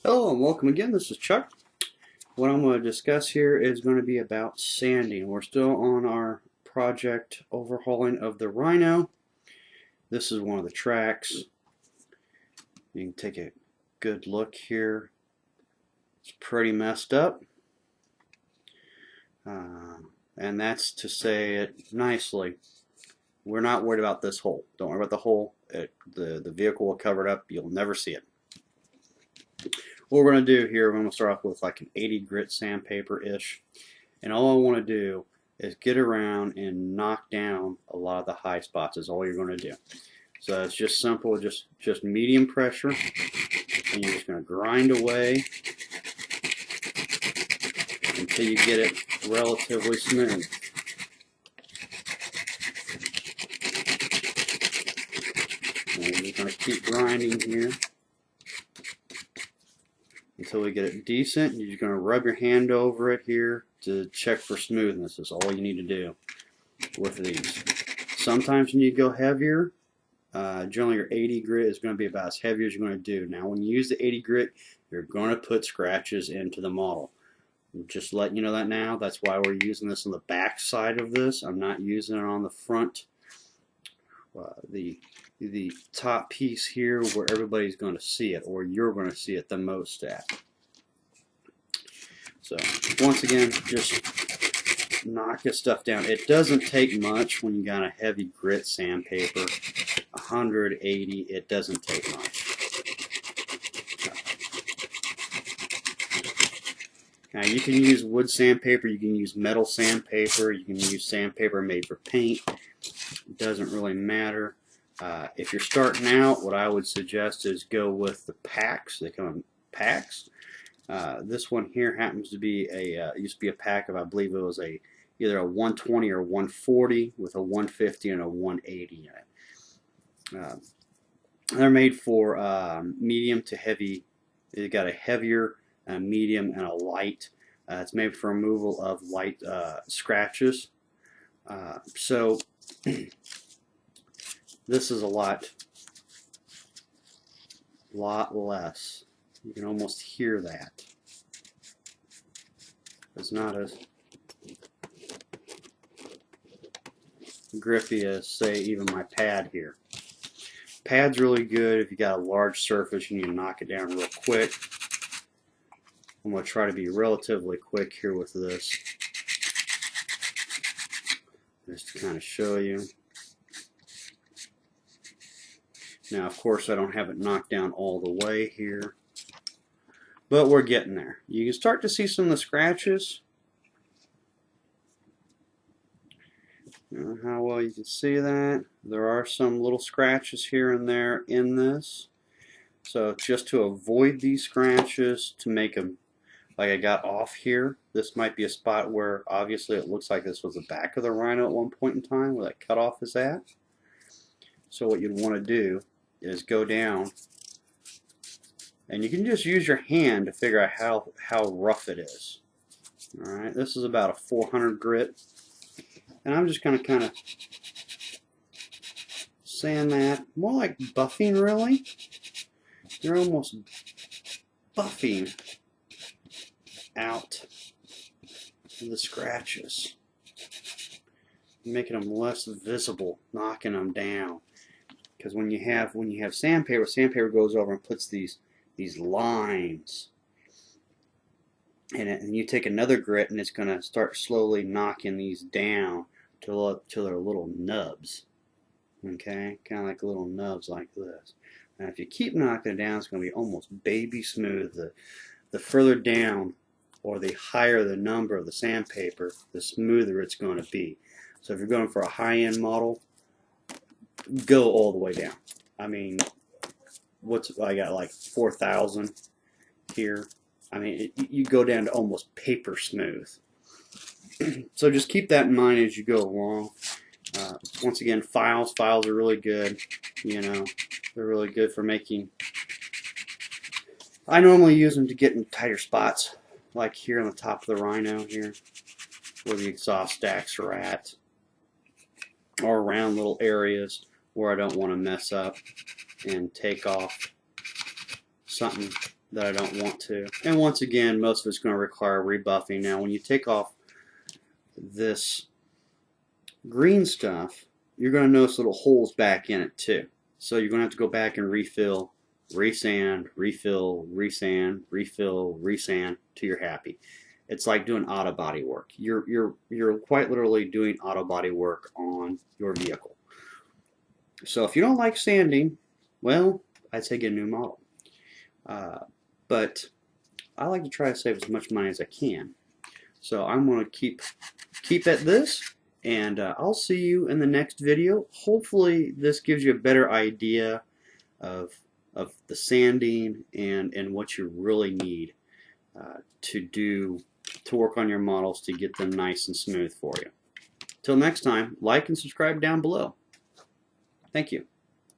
Hello and welcome again. This is Chuck. What I'm going to discuss here is going to be about sanding. We're still on our project overhauling of the Rhino. This is one of the tracks. You can take a good look here. It's pretty messed up. And that's to say it nicely. We're not worried about this hole. Don't worry about the hole. The vehicle will cover it up. You'll never see it. What we're going to do here, we're going to start off with like an 80 grit sandpaper-ish. And all I want to do is get around and knock down a lot of the high spots is all you're going to do. So it's just simple, just medium pressure. And you're just going to grind away until you get it relatively smooth. And you're going to keep grinding here until we get it decent. You're just going to rub your hand over it here to check for smoothness. That's all you need to do with these. Sometimes when you go heavier, generally your 80 grit is going to be about as heavy as you're going to do. Now when you use the 80 grit, you're going to put scratches into the model. Just letting you know that now. That's why we're using this on the back side of this. I'm not using it on the front. The top piece here where everybody's going to see it, or you're going to see it the most at. So once again, just knock this stuff down. It doesn't take much when you got a heavy grit sandpaper. 180, it doesn't take much. Now you can use wood sandpaper, you can use metal sandpaper, you can use sandpaper made for paint. It doesn't really matter. If you're starting out, what I would suggest is go with the packs. They come in packs. This one here happens to be used to be a pack of, I believe it was either a 120 or 140 with a 150 and a 180 in it. They're made for medium to heavy. They've got a heavier, a medium, and a light. It's made for removal of light scratches. So this is a lot less. You can almost hear that. It's not as grippy as, say, even my pad here. Pad's really good if you got a large surface and you need to knock it down real quick. I'm going to try to be relatively quick here with this, just to kind of show you. Now, of course, I don't have it knocked down all the way here, but we're getting there. You can start to see some of the scratches. How well you can see that. There are some little scratches here and there in this. So just to avoid these scratches, to make them like I got off here, this might be a spot where obviously it looks like this was the back of the Rhino at one point in time, where that cutoff is at. So what you'd want to do is go down, and you can just use your hand to figure out how rough it is. Alright, this is about a 400 grit, and I'm just going to kind of sand that, more like buffing really. You're almost buffing out the scratches, making them less visible, knocking them down. Because when you have sandpaper, sandpaper goes over and puts these lines in it, and you take another grit and it's going to start slowly knocking these down till they're little nubs. Okay, kind of like little nubs like this. Now if you keep knocking it down, it's going to be almost baby smooth. The further down or the higher the number of the sandpaper, the smoother it's going to be. So if you're going for a high-end model, go all the way down. I mean, I got like 4,000 here. I mean, you go down to almost paper smooth. So just keep that in mind as you go along. Once again, files are really good. You know, they're really good for making. I normally use them to get in tighter spots, like here on the top of the Rhino here, where the exhaust stacks are at, or around little areas where I don't want to mess up and take off something that I don't want to. And once again, most of it's going to require rebuffing. Now, when you take off this green stuff, you're going to notice little holes back in it too. So you're going to have to go back and refill, resand, refill, resand, refill, resand till you're happy. It's like doing auto body work. You're quite literally doing auto body work on your vehicle. So if you don't like sanding, well, I'd say get a new model. But I like to try to save as much money as I can. So I'm going to keep at this, and I'll see you in the next video. Hopefully this gives you a better idea of the sanding and what you really need to work on your models to get them nice and smooth for you. Till next time, like and subscribe down below. Thank you.